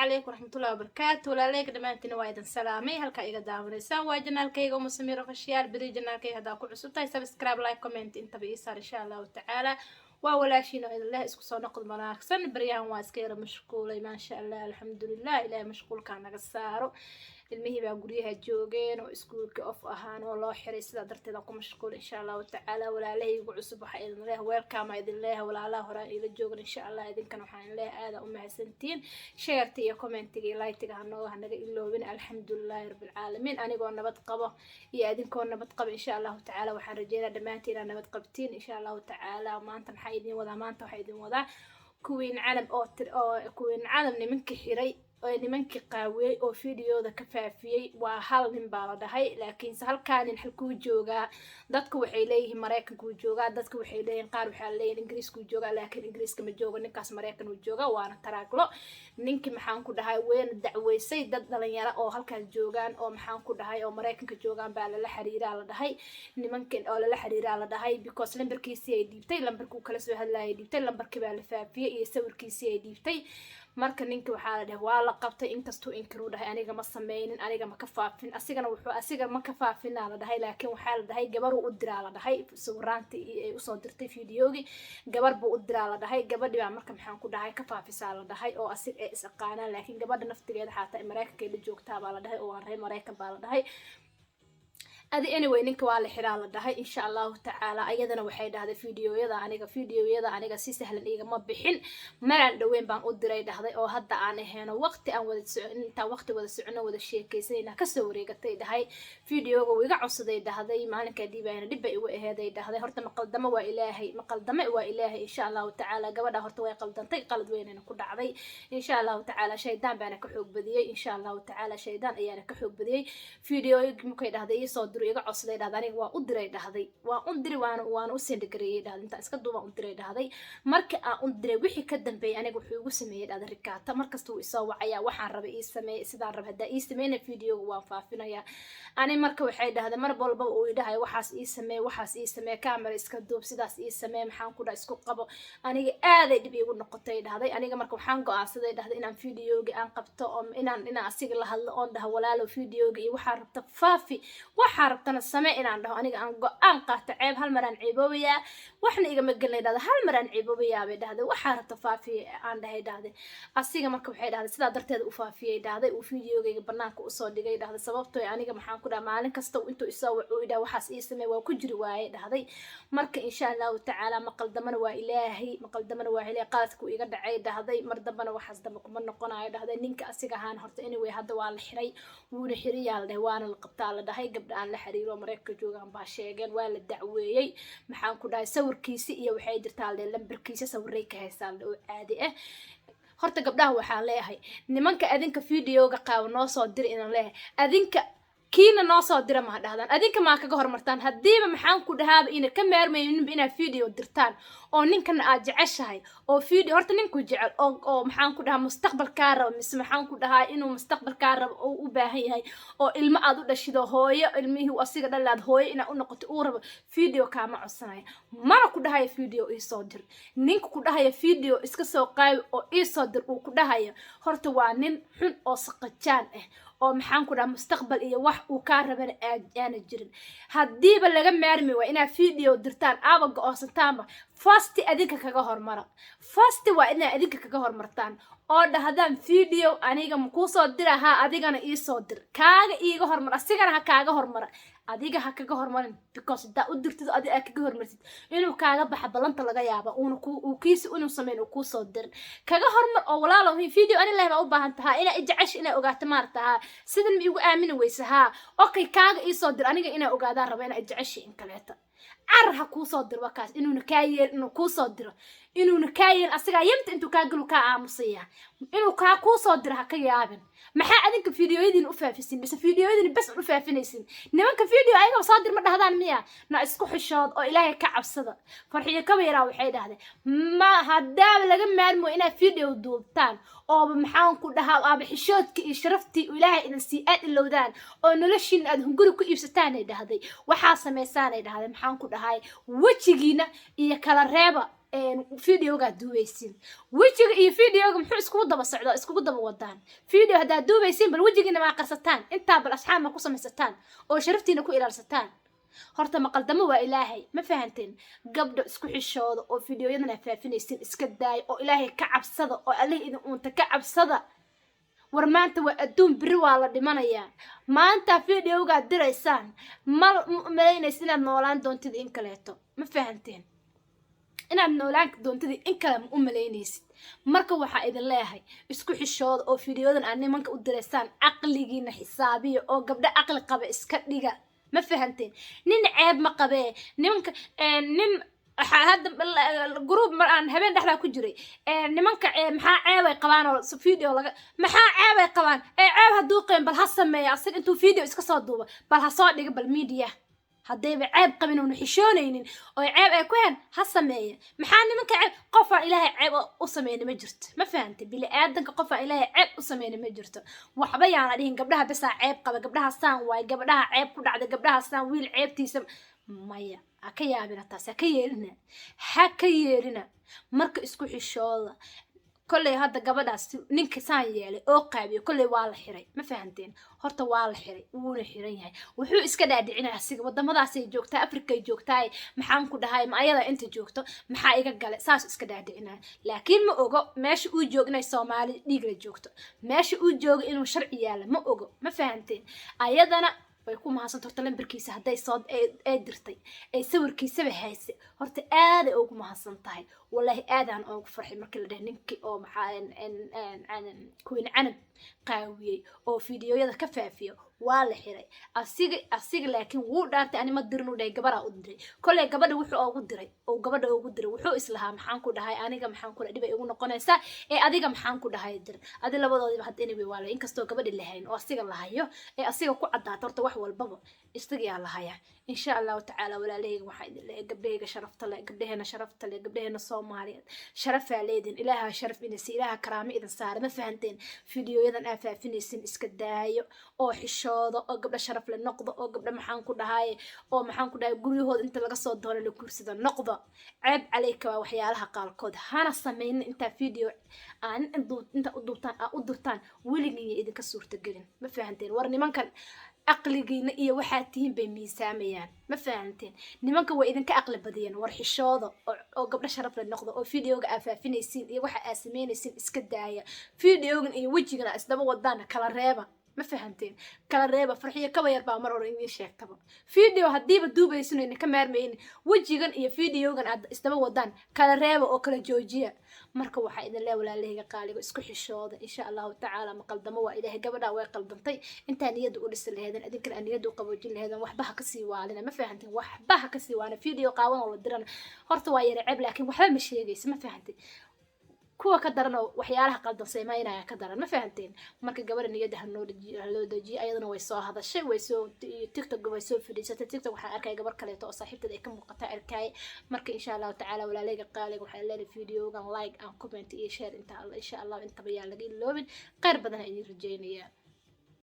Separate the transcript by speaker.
Speaker 1: عليكم ورحمة الله وبركاته ولا عليك دمانتنا وايدا سلامي هلكا إيقا داونيسان waa janaalkayga uma samiro fashiyaal bari janaalkayga hadaa ku cusub tahay subscribe like comment inta bii saar insha Allah ta'ala waa walaashina ilaahay isku soo noqod wanaagsan bariyaan waa iska yara mashquulay ma sha Allah alxamdulillah ilaahay mashquulka naga saaro ilmihii baa guryaha joogeen oo iskuulka off ahaan oo loo xiray sida darteeda ku mashquul insha Allah ta'ala walaalahaygu cusub waxa idin leeyahay welcome idin leeyahay walaalaha hore ila joogan insha Allah idinkan waxaan leeyahay aad u mahadsantiin share iyo comment iyo like hanaga iloobin alxamdulillah rabbil alamin anigoo nabad qabo iyo idinkoo nabad qabo insha Allah ta'ala waxaan rajaynayaa dhamaantiin nabad qabtiin insha Allah ta'ala maanta waxa idin wadaa kuwiin calam oo kuwiin calam nimanka xiray nimankii qaawiyay oo fiidiyooda ka faafiyay waa hal nin baa la dhahay laakiin halkaan halkuu joogaa dadku waxay leeyihiin Mareykanku joogaa dadku waxay leeyihiin qaar waxa leeyihiin Ingiriisku joogaa laakiin Ingiriiska ma joogo ninkaas Mareykan uu joogaa waana taraaglo ninkii maxaan ku dhahay weyn dacweysay dad dhalinyaro oo halkaan joogaan oo maxaan ku dhahay oo Mareykanka joogaan baa la xiriiraa la dhahay nimankan oo la xiriiraa la dhahay because lambarkiisii ay dhiibtay lambarku kala soo hadlaayay dhiibtay lambarkii baa la faafiyay iyo sawirkiisii ay dhiibtay marka ninka waxa la dhahay waa la qabtay inkastoo inkiru dhahay aniga ma sameeynin aniga ma ka faafin asiga ma ka faafin la dhahay laakiin waxa la dhahay gabar uu u diraa la dhahay sawiraantii ay u soo dirtay fiidiyoogi gabar buu u diraa la dhahay gabadhii baa marka maxaan ku dhahay ka faafisaa la dhahay oo asiga ay isaqaanaan laakiin gabadha naftigeeda xataa Mareykanka ay joogtaa baa la dhahay oo aan reer Mareykan baa la dhahay adi anyway ninka waa la xiraa la dhahay insha Allah ta'ala ayadana waxay dhahday fiidiyooyada aniga si sahlan iiga ma bixin maraan dhaweyn baan u diray dhahday oo hadda aan aheeno waqti aan wada socono wada sheekaysanayna ka soo wareegatay dhahay fiidiyooga wiiga codsaday dhahday maalinka diibayna dib ay ugu aheeday dhahday horta maqaldamo waa ilaahay insha Allah ta'ala gabadha horta way qaldantay qalad weynana ku dhacday insha Allah ta'ala shaydaan baana ka xoog badiyay insha Allah ta'ala shaydaan ayaana ka xoog badiyay fiidiyooga markay dhahday soo iga codsaday dhahday aniga waa u diray dhahday waan u send gareeyay dhahday inta iska duuba u diray dhahday marka aan u diray wixii ka dambeeyay aniga wuxuu ugu sameeyay dhahday rikaata markasta uu isoo wacaya waxaan rabay ii sameey sidaan rabay hadaa ii sameeyna fiidiyooga waan faafinaya ani marka waxay dhahday mar walba uu idhahay waxaas ii sameey camera iska duub sidaas ii sameey maxaan ku dhahay isku qabo aniga aad ay dib iigu noqotay dhahday aniga marka waxaan go'aansaday dhahday inaan fiidiyooga aan qabto oo inaan asiga la hadlo oo dhaho walaalo fiidiyooga iyo waxa rabta faafi waxa rabtana samee inaan dhaho aniga aan go'aan qaato ceeb hal maraan ceeboobayaa waxna iga magalnay dhahday hal maraan ceeboobayaa bay dhahday waxa rabta faafi aan dhahay dhahday asiga marka waxay dhahday sida darteed u faafiyay dhahday uu fiidiyooga banaanka u soo dhigay dhahday sababtoo aniga maxaan ku dhahay maalin kasta intuu isoo wuxuu idhaa waxaas ii sameey waa ku jiri waayay dhahday marka insha Allah ta'ala maqaldamana waa ilaahay qaladku iga dhacay dhahday mar dambana waxaas damba kuma noqonayo dhahday ninka asiga ahaan horta anyway hadda waa la xiray wuuna xiriyaa la dhahay waana la qabtaa la dhahay gabdha aan la xiriiro Mareykanka joogaan baa sheegeen waa la dacweeyay maxaan ku dhahay sawirkiisa iyo waxay jirtaa lambarkiisa sawiray ka haysan oo caadi ah horta gabdhaha waxaan leeyahay nimanka adinka fiidiyooga qaab noo soo dir inaan leeyahay adinka kiina noo soo dira ma dhahdaan adinka ma kaga hormartaan hadiiba maxaan ku dhahaaba ina ka maarmaynin ina fiidiyo dirtaan oo ninkan aad jeceshahay oo fiidiyo horta ninku jecel oo maxaan ku dhahaa mustaqbalka rabo mise maxaan ku dhahaa inuu mustaqbalka rabo oo u baahan yahay oo ilmo aad u dhashido hooyo ilmihii uu asiga dhalaad hooyo ina u noqoto uu rabo fiidiyo kaama codsanaya mana ku dhahayo fiidiyo ii soo dir ninku ku dhahayo fiidiyo iska soo qaay oo ii soo dir uu ku dhahayo horta waa nin xun oo saqajaan ah oo maxaan ku dhahaa mustaqbal iyo wax uu ka rabana aana jirin hadiiba laga maarmi waa ina fiidiyo dirtaan aba go'aansantaanba first adinka kaga hormara waa ina adinka kaga hormartaan oo dhahdaan fiidiyo aniga ma ku soo diraha adigana ii soo dir kaaga iiga hormar asigana ha kaaga hormara adiga ha kaga hormarin because da u dirtid adiga kaga hormartid inuu kaaga baxa balanta laga yaabo uu kiisi inuu sameeyo ku soo dir kaga hormar oo walaalo fiidiyo ani leeyahay u baahan tahay ina ijacash ina ogaato maartaha sidan mi ugu aamini weysaha okay kaaga ii soo dir aniga ina ogaada rabo ina ijacash in kaleeta arha ku soo dir wakaas inuu kaayeen inuu ku soo diro inuu kaayeen asiga yimta intuu ka galu ka aamusaya inuu ka ku soo dir ha ka yaabin maxaa adinka fiidiyooyadin u faafisin bas fiidiyooyadin bas u faafinaysin nimanka fiidiyo ayaga soo dir ma dhahdaan miya na isku xishood oo ilaahay ka cabsada farxiyo ka weeraa waxay dhahdeen ma hadaa laga maarmo ina fiidiyo duubtaan oo maxaan ku dhahaa aaba xishoodka iyo sharaftii ilaahay in si aad ilowdaan oo noloshin aad hunguri ku iibsataan ay dhahday waxa sameeysan ay dhahday maxaan ku dhahay wajigiina iyo kala reeba فيديوغا دوبيسين وجهك iyo فيديوغا muxuu isku daba socdo isku daba wadaan video hada duubaysin bal wajigiina ma qarsataan inta bal asxaab ma ku samaysataan oo sharaftiina ku ilaalsataan horta ma qaldamo waa ilaahay ma fahanteen gabdho isku xishooda oo fiidiyoyadana faafinaysin iska daay oo ilaahay ka cabsada oo allah idin uunta ka cabsada war maanta waa adduun biri waa la dhimanayaa maanta fiidiyowga diraysaan mal maleynaysin inaad noolaan doontid in kaleeto ma fahanteen inaad noolaan doontid in kale ma maleynaysid marka waxa idin leeyahay isku xishooda oo fiidiyodan aan nimanka u diraysaan aqligiina xisaabiyo oo gabdho aqli qaba iska dhiga ما فهمتين نين عيب ما قبيه نمك نم هذا الجروب مران هبين دحلا كجري نمك محا عيب قبان فيديو ولا محا عيب قبان عيب هدوقين بل هسمي أصير أنتو فيديو إسك صادوبة بل هصادق بالميديا هدي عيب قبين ونحشونين أو عيب أكوين هسمي محا نمك عيب قفا إلهي عيب أصمين مجرت ما فهمت بلي آدنك قفا إلهي عيب أصمين مجرت وحبي عليهن قبلها بس عيب قبلها سان واي قبلها عيب كل عاد قبلها سان ويل عيب تيسم مايا akayaabina taas hakayeerina marka isku xishooda kulay hadda gabadhaas ninka saan yeelay oo qaabiyo kulay waa la xiray ma fahanteen horta waa la xiray wuuna xiran yahay wuxuu iska dhaadhicinaa asiga wadamadaas ay joogtaa Afrika ay joogtaa maxaan ku dhahay ma ayada inta joogto maxaa iga galay saas iska dhaadhicinaa laakiin ma ogo meesha uu joognay Soomaali dhiig la joogto meesha uu joogo inuu sharci yaala ma ogo ma fahanteen ayadana way ku mahadsan horta lambarkiisa haday soo dirtay ay sawirkiisa hayse horta aad ay ugu mahadsan tahay wallahi aadaan ugu farxay markii la dhahay ninkii oo maxaa kuwin canab qaawiyay oo fiidiyoyada ka faafiyo waa la xiray asiga laakiin wuu dhaartay anima dirnu dhahay gabadha u diray kulay gabadha wuxuu ugu diray wuxuu islahaa maxaan ku dhahay aniga maxaan ku dhibay ugu noqonaysaa adiga maxaan ku dhahay dir adi labadoodiba had anyway waa la inkastoo gabadha lahayn oo asiga lahayo asiga ku cadaato horta wax walbaba istagiyaa lahaya insha Allah ta'ala walaaleyga waxa idin leeyahay gabdhayga sharafta leh gabdhaheena Soomaaliyeed sharafa leedin ilaaha sharaf inasi ilaaha karaamo idin saar ma fahanteen fiidiyoyadan aan faafinaysin iska daayo oo xishooda oo gabdha sharaf leh noqdo oo gabdha maxaan ku dhahay guryahooda inta laga soo doono la kursida noqdo ceeb calayka waxyaalaha qaalkood hana sameeynin inta fiidiyo aan inta u durtaan weligiin idinka suurta gelin ma fahanteen war nimankan aqligiina iyo waxa tihiin bay miisaamayaan ma fahanteen nimanka way idinka aqli badiyeen war xishooda oo gabdha sharaf leh noqdo oo fiidiyowga afaafinaysiin iyo waxa aad sameynaysiin iska daaya fiidiyowgan iyo wajigana isdaba wadaan kala reeba ما فهمتين كلا ريبة فرحية كبير بأمر إني شيء طبعا فيديو هدي بدوبة يسون إن كمار مين وجيجن إيه فيديو جن استوى ودان كلا ريبة أو كلا جوجية مركب واحد الله ولا له قالي اسكح الشوض إن شاء الله تعالى مقدمه وإله قبل ويقلب طي أنت أني يدو لسه هذا أديك أني يدو قبوجين هذا وحبها كسيوا علينا ما فهمتين وحبها كسيوا أنا فيديو قاوم ودرنا هرت واير عيب لكن وحلا مش يجيس ما فهمتين kuwa ka daran waxyaalaha qaldan sameeynaya ka daran ma fahanteen marka gabadha niyada loo dajiyo ayadana way soo hadashay way soo TikTok way soo fidisatay TikTok waxa arkay gabar kale oo saaxiibtada ay ka muuqata arkay marka insha Allah ta'ala walaalayga qaaliga waxa leeyahay fiidiyogan like and comment iyo share inta Allah insha Allah inta bayaa laga iloobin qeyr badan ay rajeynayaan